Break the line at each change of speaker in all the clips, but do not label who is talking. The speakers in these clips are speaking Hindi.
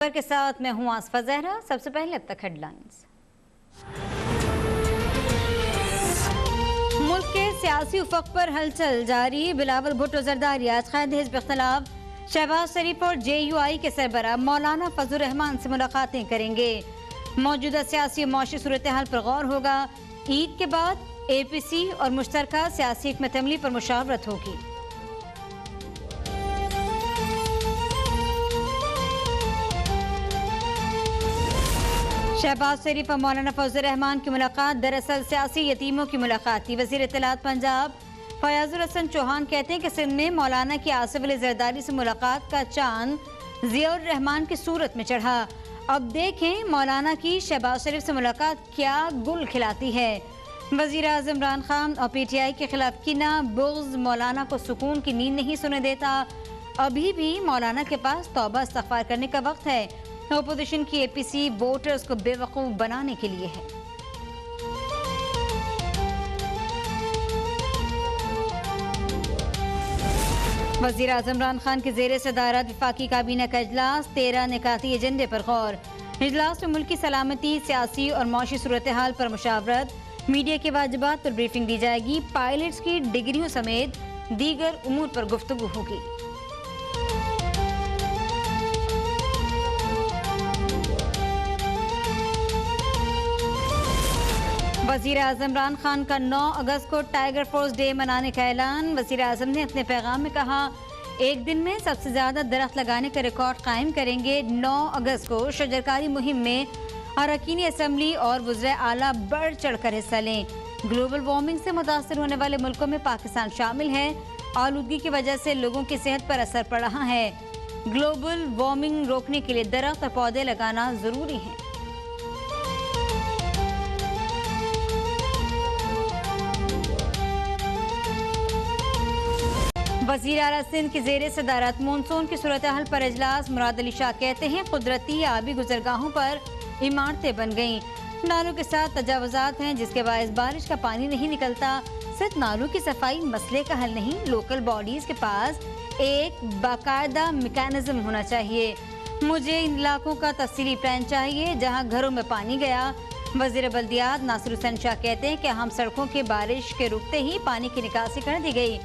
के साथ मैं हूं आसफा जहरा। सबसे पहले अब तक हेडलाइंस। मुल्क के सियासी उफक पर हलचल जारी। बिलावल भुट्टो जरदारी आज क़ायद हिज़्ब इख्तिलाफ शहबाज शरीफ और JUI के सरबराह मौलाना फजल रहमान से मुलाकातें करेंगे। मौजूदा सियासी और मौशी सूरत हाल पर गौर होगा। ईद के बाद APC और मुश्तरका सियासी हिकमत अमली पर मुशावरत होगी। शहबाज शरीफ और मौलाना फजल रहमान की मुलाकात दरअसल सियासी यतीमों की मुलाकात थी। वज़ीर इत्तलात पंजाब फयाजुल हसन चौहान कहते हैं कि सिंध में मौलाना की आसिफ अली जरदारी से मुलाकात का चांद ज़ियाउर रहमान की सूरत में चढ़ा। अब देखें मौलाना की शहबाज शरीफ से मुलाकात क्या गुल खिलाती है। वज़ीर आज़म इमरान खान और PTI के खिलाफ किना बुग़्ज़ मौलाना को सुकून की नींद नहीं सोने देता। अभी भी मौलाना के पास तौबा इस्तग़फ़ार करने का वक्त है। अपोजिशन की APC वोटर्स को बेवकूफ़ बनाने के लिए है। वज़ीर आज़म इमरान खान के ज़ेरे सदारत वफाकी काबीना का इजलास 13 निकाती एजेंडे पर गौर। इजलास में मुल्क की सलामती, सियासी और मौशी सूरत हाल पर मुशावरत, मीडिया के वाजिबात पर ब्रीफिंग दी जाएगी। पायलट्स की डिग्रियों समेत दीगर उमूर पर गुफ्तगू होगी। वज़ीर आज़म इमरान खान का 9 अगस्त को टाइगर फोर्स डे मनाने का ऐलान। वज़ीर आज़म ने अपने पैगाम में कहा, एक दिन में सबसे ज़्यादा दरख्त लगाने का रिकॉर्ड कायम करेंगे। 9 अगस्त को शजरकारी मुहिम में अरकान असम्बली और वज़ीर आला बढ़ चढ़ कर हिस्सा लें। ग्लोबल वार्मिंग से मुतासर होने वाले मुल्कों में पाकिस्तान शामिल है। आलूदगी की वजह से लोगों की सेहत पर असर पड़ रहा है। ग्लोबल वार्मिंग रोकने के लिए दरख्त और पौधे लगाना ज़रूरी है। वज़ीर आला सिंध की ज़ेरे सदारत मानसून की सूरत हाल पर इजलास। मुराद अली शाह कहते हैं, कुदरती आबी गुजरगाहों पर इमारतें बन गईं। नालों के साथ तजावुज़ात हैं जिसके बायस बारिश का पानी नहीं निकलता। सिर्फ नालों की सफाई मसले का हल नहीं, लोकल बॉडीज़ के पास एक बाकायदा मैकेनिज्म होना चाहिए। मुझे इन इलाकों का तफसीली प्लान चाहिए जहाँ घरों में पानी गया। वज़ीर बल्दियात नासिर हुसैन शाह कहते हैं कि अहम सड़कों के बारिश के रुकते ही पानी की निकासी कर दी गई।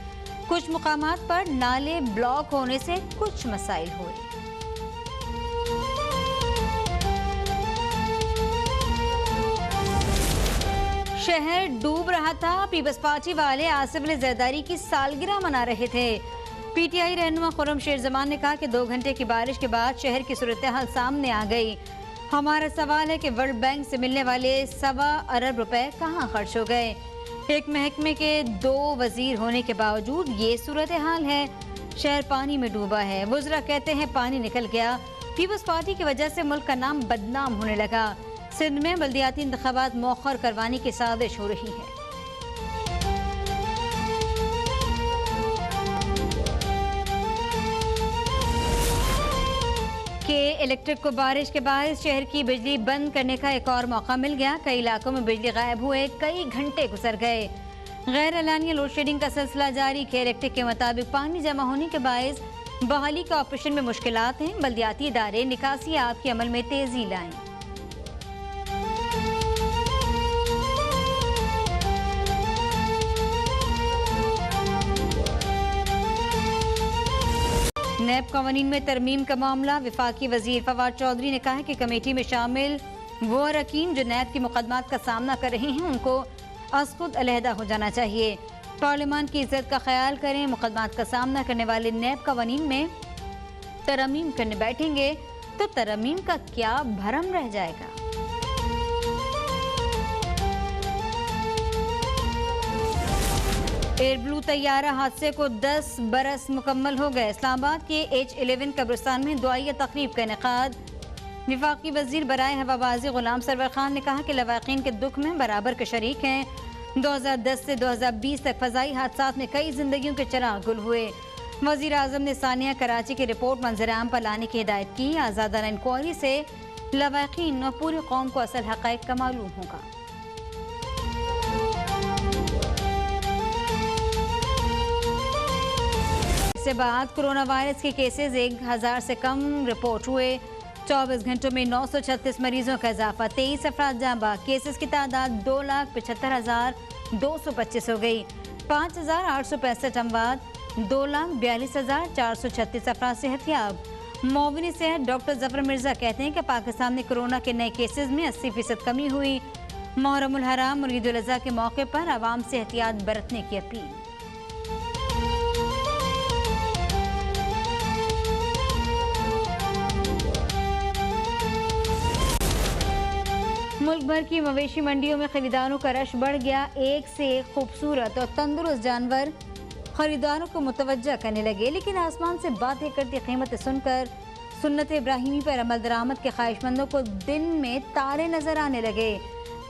कुछ मुकामात पर नाले ब्लॉक होने से कुछ मसाइल हुए। शहर डूब रहा था। पीपल्स पार्टी वाले आसिफ अली जरदारी की सालगिरह मना रहे थे। PTI रहनुमा खुर्रम शेर जमान ने कहा कि 2 घंटे की बारिश के बाद शहर की सूरत हाल सामने आ गई। हमारा सवाल है कि वर्ल्ड बैंक से मिलने वाले 1.25 अरब रुपए कहाँ खर्च हो गए। एक महकमे के 2 वजीर होने के बावजूद ये सूरत हाल है। शहर पानी में डूबा है। वुज़रा कहते हैं पानी निकल गया। पीपल्स पार्टी की वजह से मुल्क का नाम बदनाम होने लगा। सिंध में बल्दियाती इंतखाबात मौखर करवाने की साजिश हो रही है। इलेक्ट्रिक को बारिश के बाद शहर की बिजली बंद करने का एक और मौका मिल गया। कई इलाकों में बिजली गायब हुए, कई घंटे गुजर गए। गैर एलानिया लोड शेडिंग का सिलसिला जारी। के इलेक्ट्रिक के मुताबिक पानी जमा होने के बायस बहाली का ऑपरेशन में मुश्किलात हैं। बल्दियाती इदारे निकासी आब के अमल में तेजी लाएं। नैब कवानीन में तरमीम का मामला। वफाकी वजीर फवाद चौधरी ने कहा है कि कमेटी में शामिल वो अरकान जो नैब के मुकदमात का सामना कर रहे हैं उनको अज़ खुद अलहदा हो जाना चाहिए। पार्लियामान की इज्जत का ख्याल करें। मुकदमात का सामना करने वाले नैब कवानीन में तरमीम करने बैठेंगे तो तरमीम का क्या भरम रह जाएगा। एयर ब्लू तैयारा हादसे को 10 बरस मुकम्मल हो गए। इस्लामाबाद के H11 कब्रिस्तान में दुआया तकरीब का इनेकाद। वफाकी वजीर बराए हवाबाजी गुलाम सरवर खान ने कहा कि लवाकिन के दुख में बराबर के शरीक हैं। 2010 से 2020 तक फजाई हादसात में कई जिंदगियों के चिराग गुल हुए। वजीर आजम ने सानिया कराची की रिपोर्ट मंजर-ए-आम पर लाने की हिदायत की। आज़ादाना इंक्वायरी से लवाकिन और पूरी कौम को असल हक़ाइक़ का मालूम होगा। इससे बाद कोरोना वायरस के केसेस 1000 से कम रिपोर्ट हुए। 24 घंटों में 936 मरीजों का इजाफा, 23 अफराद जांबा। केसेस की तादाद 2,75,225 हो गई। 5,865 अमवात, 2,42,436 अफराद सेहतयाब। मोविनी सेहत डॉक्टर जफर मिर्जा कहते हैं कि पाकिस्तान में कोरोना के नए केसेस में 80% कमी हुई। मुहर्रमुल हराम और ईद उल अज़हा के मौके पर आवाम से एहतियात बरतने की अपील। मुल्क भर की मवेशी मंडियों में खरीदारों का रश बढ़ गया। एक से एक खूबसूरत और तंदुरुस्त जानवर खरीदारों को मुतवज्जा करने लगे, लेकिन आसमान से बातें करती कीमतें सुनकर सुन्नत इब्राहिमी पर अमल दरामद के ख्वाहिशमंदों को दिन में तारे नजर आने लगे।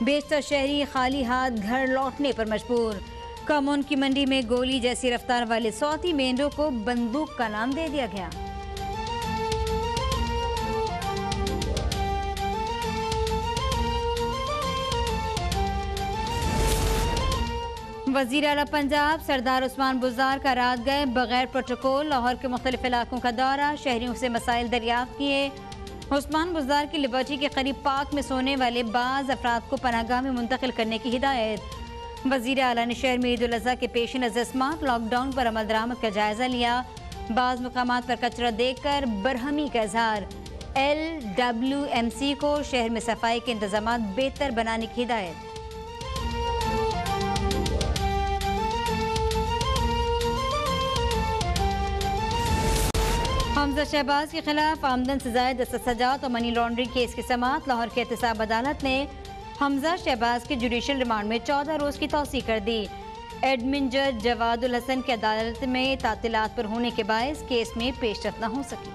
बेशतर शहरी खाली हाथ घर लौटने पर मजबूर। कमोन की मंडी में गोली जैसी रफ्तार वाले सौती मेंढरों को बंदूक का नाम दे दिया गया। वज़ीर आला पंजाब सरदार उस्मान बुज़दार का रात गए बगैर प्रोटोकॉल लाहौर के मुख्तलिफ इलाकों का दौरा, शहरियों से मसाइल दरियाफ्त किए। उस्मान बुज़दार की लिबर्टी के करीब पार्क में सोने वाले बाज़ अफराद को पनाहगाह में मुंतकिल करने की हिदायत। वज़ीर आला ने शहर में ईद उल अज़हा के पेश नज़र स्मार्ट लॉकडाउन पर अमल दरामद का जायज़ा लिया। बाज़ मकामात पर कचरा देखकर बरहमी का इजहार। LWMC को शहर में सफाई के इंतजाम बेहतर बनाने की हिदायत। हमजा शहबाज के खिलाफ आमदन से जायद दस्तखत और मनी लॉन्ड्रिंग केस की समाअत। लाहौर की एहतसाब अदालत ने हमजा शहबाज के जुडिशल रिमांड में 14 रोज की तौसीह कर दी। एडमिन जज जवादुल हसन की अदालत में तातीलात पर होने के बायस केस में पेशरफ्त न हो सकी।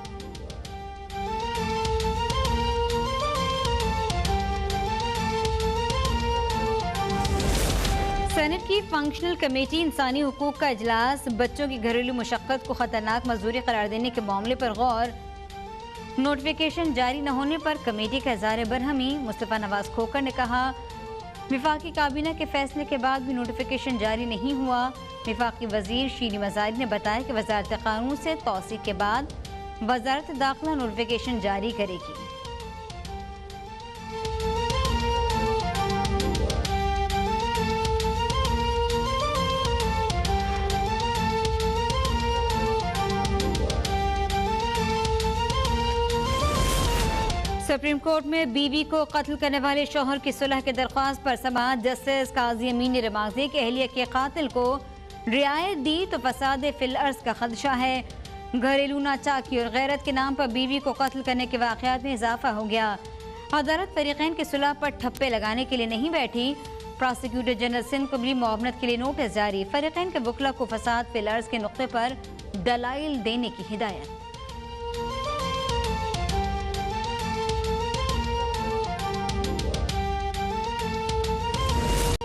सेनेट की फंक्शनल कमेटी इंसानी हुकूक का इजलास, बच्चों की घरेलू मशक्कत को खतरनाक मजदूरी करार देने के मामले पर गौर। नोटिफिकेशन जारी न होने पर कमेटी का इज़हार बरहमी। मुस्तफ़ा नवाज खोकर ने कहा विफाकी काबीना के फैसले के बाद भी नोटिफिकेशन जारी नहीं हुआ। विफाकी वजीर शीरी मज़ारी ने बताया कि वजारत कानून से तौसीक के बाद वजारत दाखिला नोटिफिकेशन जारी करेगी। सुप्रीम कोर्ट में बीवी को कत्ल करने वाले शौहर की सुलह की दरख्वास्त पर समाअत। जस्टिस काजी अमीन ने रिमार्क दिए कि अहलिया के कातिल को रियायत दी तो फसाद फिल अर्ज का खदशा है। घरेलू नाचाकी और गैरत के नाम पर बीवी को कत्ल करने के वाक़यात में इजाफा हो गया। अदालत फरीक़ैन की सुलह पर ठप्पे लगाने के लिए नहीं बैठी। प्रोसिक्यूटर जनरल सिंध को भी मुआवनत के लिए नोटिस जारी। फरीक़ैन के वकला को फसाद फिल अर्ज के नुक्ते पर दलाइल देने की हिदायत।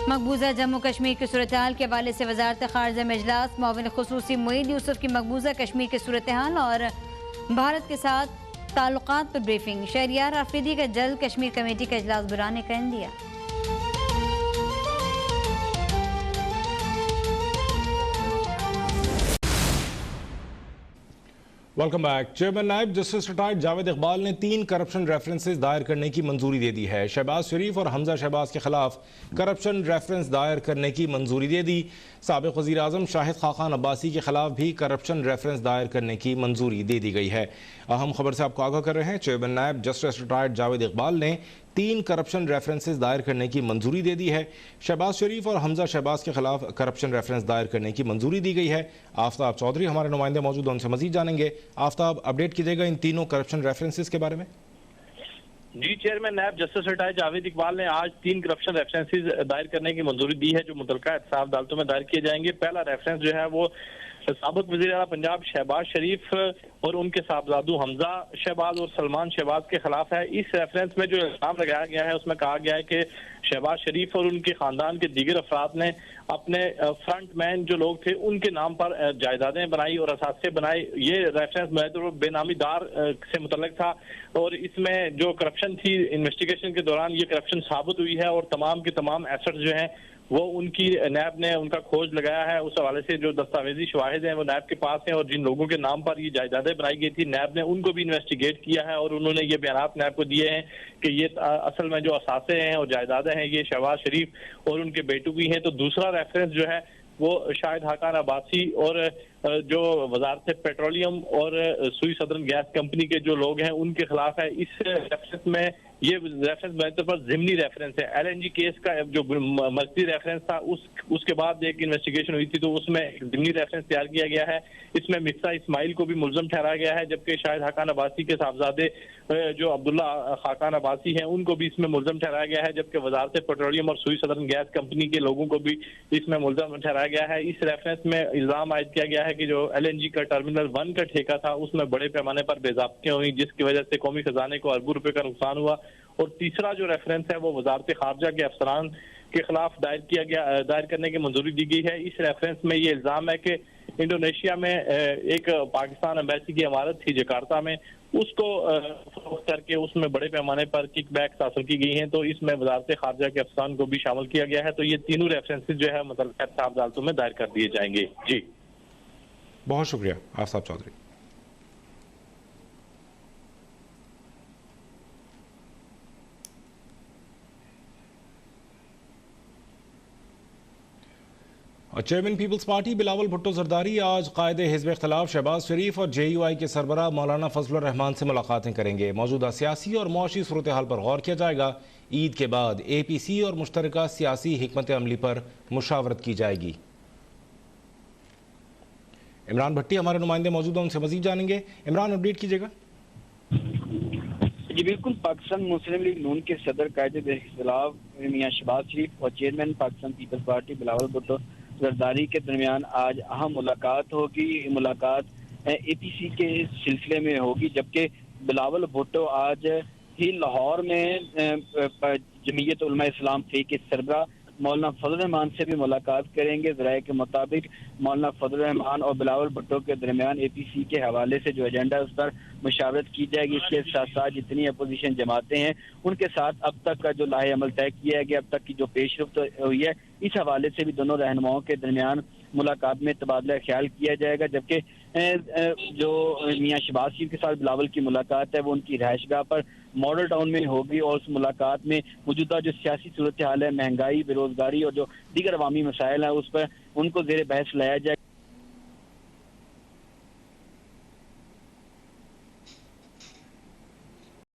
मकबूजा जम्मू कश्मीर की सूरत हाल के हवाले से वजारत खारजा में इजलास। मुआविन खुसूसी मोईन यूसुफ की मकबूजा कश्मीर की सूरत हाल और भारत के साथ ताल्लुकात पर ब्रीफिंग। शहरियार आफरीदी का जल्द कश्मीर कमेटी का इजलास बुलाने का इंदिया।
Welcome back. चेयरमैन नायब जस्टिस रिटायर्ड जावेद इकबाल ने 3 करप्शन रेफरेंसेस दायर करने की मंजूरी दे दी है। शहबाज शरीफ और हमजा शहबाज के खिलाफ करप्शन रेफरेंस दायर करने की मंजूरी दे दी। साबिक वज़ीर आज़म शाहिद खाकान अब्बासी के खिलाफ भी करप्शन रेफरेंस दायर करने की मंजूरी दे दी गई है। अहम खबर से आपको आगाह कर रहे हैं। चेयरमैन नायब जस्टिस रिटायर्ड जावेद इकबाल ने 3 करप्शन रेफरेंसेस दायर करने की मंजूरी दे दी है। शहबाज शरीफ और हमजा शहबाज के खिलाफ करप्शन रेफरेंस दायर करने की मंजूरी दी गई है। आफ्ताब चौधरी हमारे नुमाइंदे मौजूद हैं, उनसे मजीद जानेंगे। आफ्ताब, अपडेट कीजिएगा इन तीनों करप्शन रेफरेंसेस के बारे में।
जी, चेयरमैन नायब जस्टिस रिटायर्ड जावेद इकबाल ने आज 3 करप्शन रेफरेंसेस दायर करने की मंजूरी दी है, जो मुतलका एहतसाब अदालतों में दायर किए जाएंगे। पहला रेफरेंस जो है वो साबिक वज़ीर आला पंजाब शहबाज शरीफ और उनके साहबजादू हमजा शहबाज और सलमान शहबाज के खिलाफ है। इस रेफरेंस में जो इल्जाम लगाया गया है उसमें कहा गया है कि शहबाज शरीफ और उनके खानदान के दीगर अफराद ने अपने फ्रंटमैन जो लोग थे उनके नाम पर जायदादें बनाई और असासे बनाए। ये रेफरेंस बेनामीदार से मुतल्लिक था और इसमें जो करप्शन थी इन्वेस्टिगेशन के दौरान ये करप्शन साबित हुई है और तमाम के तमाम एसेट्स जो हैं वो उनकी नैब ने उनका खोज लगाया है। उस हवाले से जो दस्तावेजी शवाहिद हैं वो नैब के पास हैं और जिन लोगों के नाम पर ये जायदादें बनाई गई थी नैब ने उनको भी इन्वेस्टिगेट किया है और उन्होंने ये बयान नैब को दिए हैं कि ये असल में जो असासे हैं और जायदादें हैं ये शहबाज शरीफ और उनके बेटू की हैं। तो दूसरा रेफरेंस जो है वो शाहिद हाकान अब्बासी और जो वजारत पेट्रोलियम और सुई सदरन गैस कंपनी के जो लोग हैं उनके खिलाफ है। इस रेफरेंस में ये रेफरेंस मेरे तौर पर जिमनी रेफरेंस है। LNG केस का जो मर्कजी रेफरेंस था उसके बाद एक इन्वेस्टिगेशन हुई थी तो उसमें एक जिमनी रेफरेंस तैयार किया गया है। इसमें मिर्जा इस्माइल को भी मुल्ज़म ठहराया गया है, जबकि शाहिद हाकान अब्बासी के साहबजादे जो अब्दुल्ला खाकान अब्बासी हैं उनको भी इसमें मुल्ज़म ठहराया गया है, जबकि वजारत पेट्रोलियम और सुई सदरन गैस कंपनी के लोगों को भी इसमें मुल्ज़म ठहराया गया है। इस रेफरेंस में इल्जाम आयद किया गया है कि जो LNG का टर्मिनल 1 का ठेका था उसमें बड़े पैमाने पर बेज़ाब्तियां हुई जिसकी वजह से कौमी खजाने को अरबों रुपए का नुकसान हुआ। और तीसरा जो रेफरेंस है वो वजारत खारजा के अफसरान के खिलाफ दायर करने की मंजूरी दी गई है। इस रेफरेंस में ये इल्जाम है कि इंडोनेशिया में एक पाकिस्तान एम्बेसी की इमारत थी जकार्ता में, उसको फरोख्त करके उसमें बड़े पैमाने पर किकबैक्स हासिल की गई हैं। तो इसमें वजारत खारजा के अफसरान को भी शामिल किया गया है। तो ये तीनों रेफरेंसेस जो है मुतल्लिक़ा एहतसाब अदालतों में दायर कर दिए जाएंगे। जी
बहुत शुक्रिया आफताब चौधरी। और chairman peoples party Bilawal Bhutto Zardari आज कायदे हिज़्ब इख्तिलाफ शहबाज शरीफ और JUI के सरबराह मौलाना फजलुर रहमान से मुलाकातें करेंगे। मौजूदा सियासी और मुआशी सूरत हाल पर गौर किया जाएगा। ईद के बाद APC और मुश्तरका सियासी हिकमत अमली पर मुशावरत की जाएगी। इमरान भट्टी हमारे नुमाइंदे मौजूद हैं, उनसे मजीद जानेंगे। इमरान, अपडेट कीजिएगा।
जी बिल्कुल, पाकिस्तान मुस्लिम लीग नून के सदर कायदे इख्तिलाफ मियां शहबाज शरीफ और chairman Pakistan peoples party Bilawal Bhutto Zardari के दरमियान आज अहम मुलाकात होगी। मुलाकात APC के सिलसिले में होगी, जबकि बिलावल भुट्टो आज ही लाहौर में जमीयत उलमा इस्लाम फी के सरबराह मौलाना फजल रहमान से भी मुलाकात करेंगे। ज़राए के मुताबिक मौलाना फजल रहमान और बिलावल भुट्टो के दरमियान APC के हवाले से जो एजेंडा है उस पर मुशावरत की जाएगी। इसके साथ साथ जितनी अपोजिशन जमातें हैं उनके साथ अब तक का जो लाहे अमल तय किया गया, अब तक की जो पेशरफ्त हुई है, इस हवाले से भी दोनों रहनुमाओं के दरमियान मुलाकात में तबादला ख्याल किया जाएगा। जबकि जो मियां शहबाज शरीफ के साथ बिलावल की मुलाकात है वो उनकी रहायशगाह पर मॉडल टाउन में होगी और उस मुलाकात में मौजूदा जो सियासी सूरत हाल है, महंगाई, बेरोजगारी और जो दीगर अवामी मसाइल हैं उस पर उनको ज़ेर बहस लाया जाए।